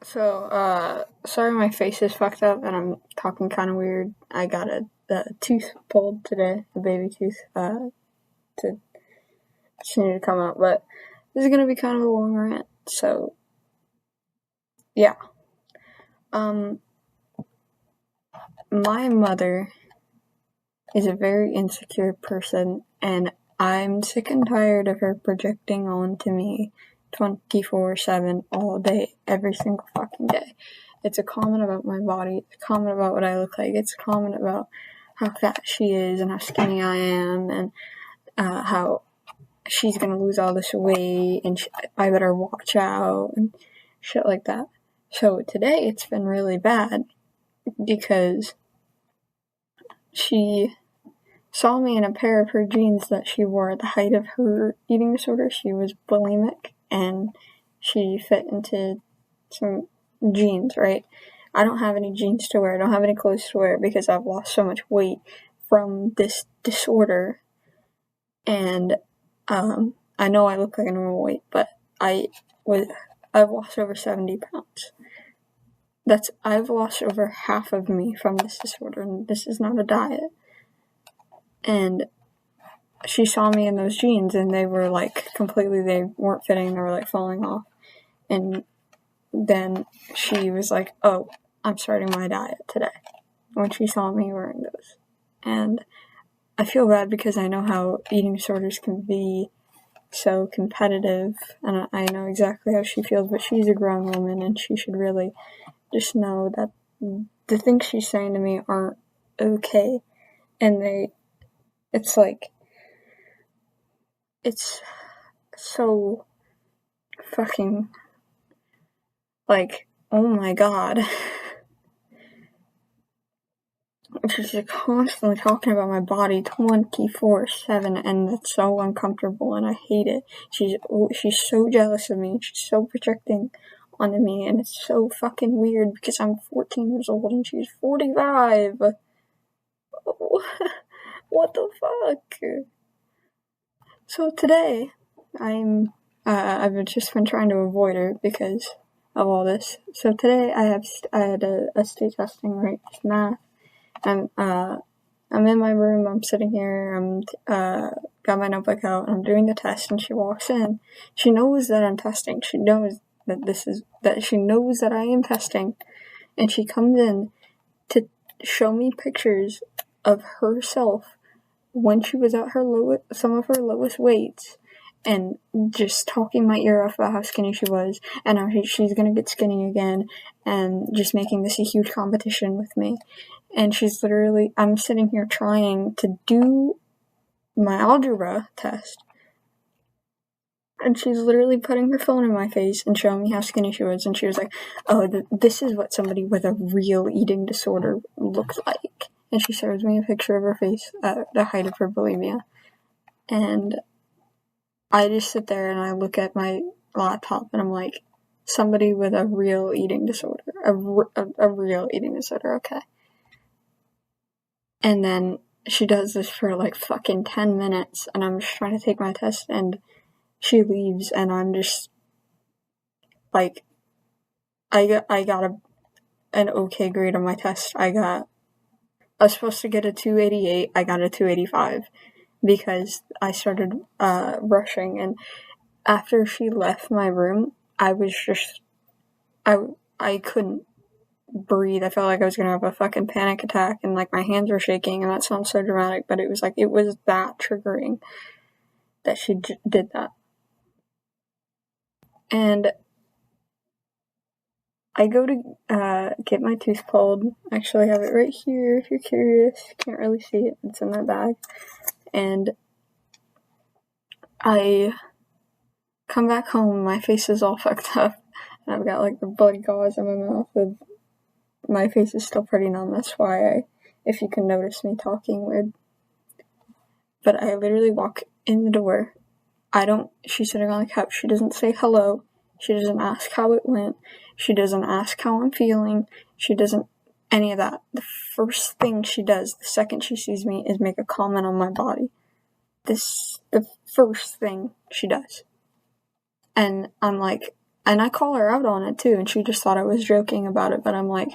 Sorry my face is fucked up and I'm talking kind of weird. I got a tooth pulled today, a baby tooth, to continue to come out, but this is gonna be kind of a long rant, so, yeah. My mother is a very insecure person, and I'm sick and tired of her projecting onto me 24/7 all day, every single fucking day. It's a comment about my body, it's a comment about what I look like, it's a comment about how fat she is and how skinny I am, and how she's gonna lose all this weight, and I better watch out, and shit like that. So today it's been really bad, because she saw me in a pair of her jeans that she wore at the height of her eating disorder. She was bulimic, and she fit into some jeans, right? I don't have any jeans to wear. I don't have any clothes to wear because I've lost so much weight from this disorder. And I know I look like a normal weight, but I've lost over 70 pounds. I've lost over half of me from this disorder, and this is not a diet. And she saw me in those jeans, and they were they weren't fitting, they were falling off. And then she was like, "Oh, I'm starting my diet today," when she saw me wearing those. And I feel bad because I know how eating disorders can be so competitive, and I know exactly how she feels, but she's a grown woman, and she should really just know that the things she's saying to me aren't okay, and it's so fucking, oh my god. She's constantly talking about my body 24/7, and it's so uncomfortable, and I hate it. She's so jealous of me, she's so projecting onto me, and it's so fucking weird because I'm 14 years old and she's 45. What the fuck? So today, I've just been trying to avoid her because of all this. So today I had a state testing, right? Just math. And I'm in my room, I'm sitting here, I'm got my notebook out, and I'm doing the test, and she walks in. She knows that I'm testing. She knows that she knows that I am testing, and she comes in to show me pictures of herself when she was at some of her lowest weights, and just talking my ear off about how skinny she was, and how she's gonna get skinny again, and just making this a huge competition with me. And I'm sitting here trying to do my algebra test, and she's literally putting her phone in my face and showing me how skinny she was, and she was like, "Oh, this is what somebody with a real eating disorder looks like." And she shows me a picture of her face at the height of her bulimia. And I just sit there and I look at my laptop and I'm like, somebody with a real eating disorder. A real eating disorder, okay. And then she does this for fucking 10 minutes, and I'm just trying to take my test, and she leaves, and I'm just I got an okay grade on my test. I was supposed to get a 288, I got a 285, because I started rushing, and after she left my room, I was just, I couldn't breathe. I felt like I was gonna have a fucking panic attack, and my hands were shaking, and that sounds so dramatic, but it was that triggering that she did that. And I go to get my tooth pulled. Actually, I have it right here if you're curious. Can't really see it, it's in that bag. And I come back home, my face is all fucked up, and I've got the bloody gauze in my mouth. My face is still pretty numb, that's why if you can notice me talking weird. But I literally walk in the door. She's sitting on the couch, she doesn't say hello, she doesn't ask how it went, she doesn't ask how I'm feeling, she doesn't any of that. The first thing she does, the second she sees me, is make a comment on my body. The first thing she does. And I'm like, and I call her out on it too, and she just thought I was joking about it, but I'm like,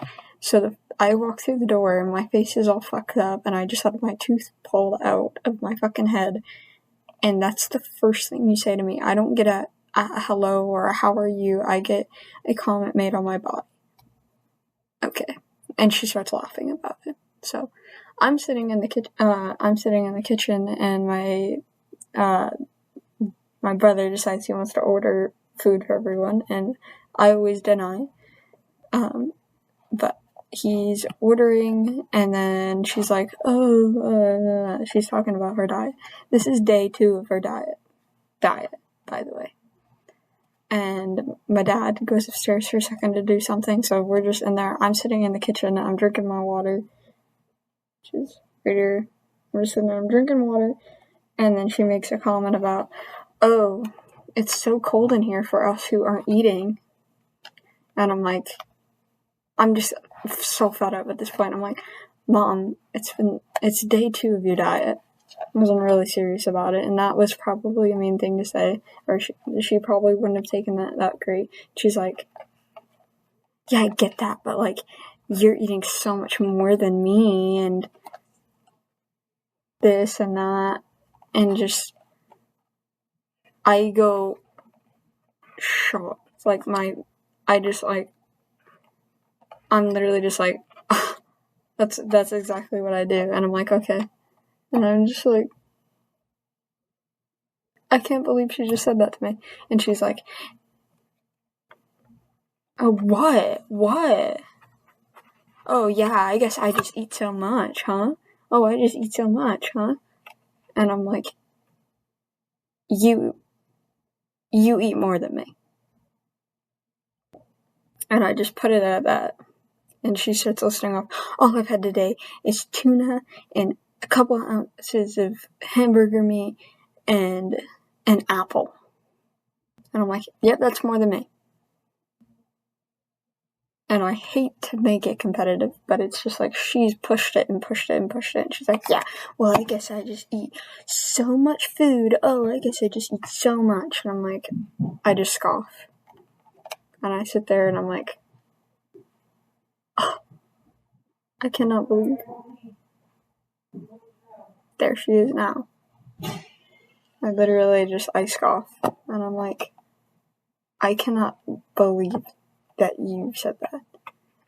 I walk through the door and my face is all fucked up and I just had my tooth pulled out of my fucking head, and that's the first thing you say to me. I don't get a hello or a how are you. I get a comment made on my body. Okay. And she starts laughing about it. So I'm sitting in the kitchen and my brother decides he wants to order food for everyone, and I always deny. But he's ordering, and then she's like, she's talking about her diet. This is day 2 of her diet, by the way. And my dad goes upstairs for a second to do something, so we're just in there. I'm sitting in the kitchen, I'm drinking my water, which is right here. I'm just sitting there, I'm drinking water, and then she makes a comment about, oh, it's so cold in here for us who aren't eating. And I'm like, I'm just so fed up at this point. I'm like, Mom, it's day 2 of your diet. I wasn't really serious about it, and that was probably a mean thing to say, or she probably wouldn't have taken that great. She's like, yeah, I get that, but like, you're eating so much more than me, and this and that, and just, I go shocked. Like, I'm literally just like, that's exactly what I do, and I'm like, okay. And I'm just like, I can't believe she just said that to me. And she's like, oh, what? Oh, yeah, I guess I just eat so much, huh? Oh, I just eat so much, huh? And I'm like, you eat more than me. And I just put it at that. And she starts listing off, all I've had today is tuna and a couple ounces of hamburger meat and an apple. And I'm like, yep, that's more than me. And I hate to make it competitive, but it's just like, she's pushed it and pushed it and pushed it. And she's like, yeah, well, I guess I just eat so much food. Oh, I guess I just eat so much. And I'm like, I just scoff. And I sit there and I'm like, oh, I cannot believe. There she is now. I literally just, I scoff. And I'm like, I cannot believe that you said that.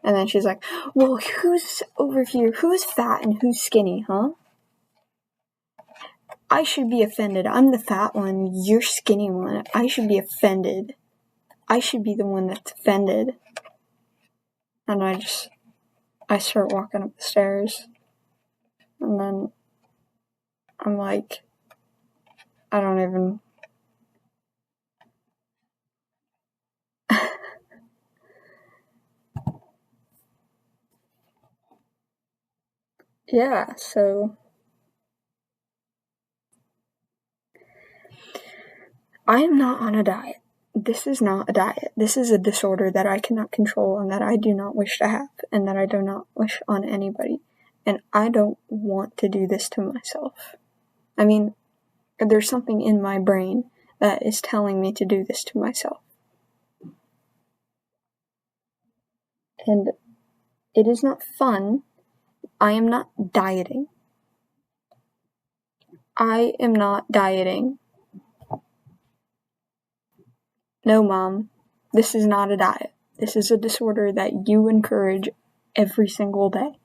And then she's like, well, who's over here? Who's fat and who's skinny, huh? I should be offended. I'm the fat one. You're skinny one. I should be offended. I should be the one that's offended. And I start walking up the stairs. And then I'm like, I don't even... Yeah, so... I am not on a diet. This is not a diet. This is a disorder that I cannot control and that I do not wish to have and that I do not wish on anybody. And I don't want to do this to myself. I mean, there's something in my brain that is telling me to do this to myself. And it is not fun. I am not dieting. I am not dieting. No, Mom, this is not a diet. This is a disorder that you encourage every single day.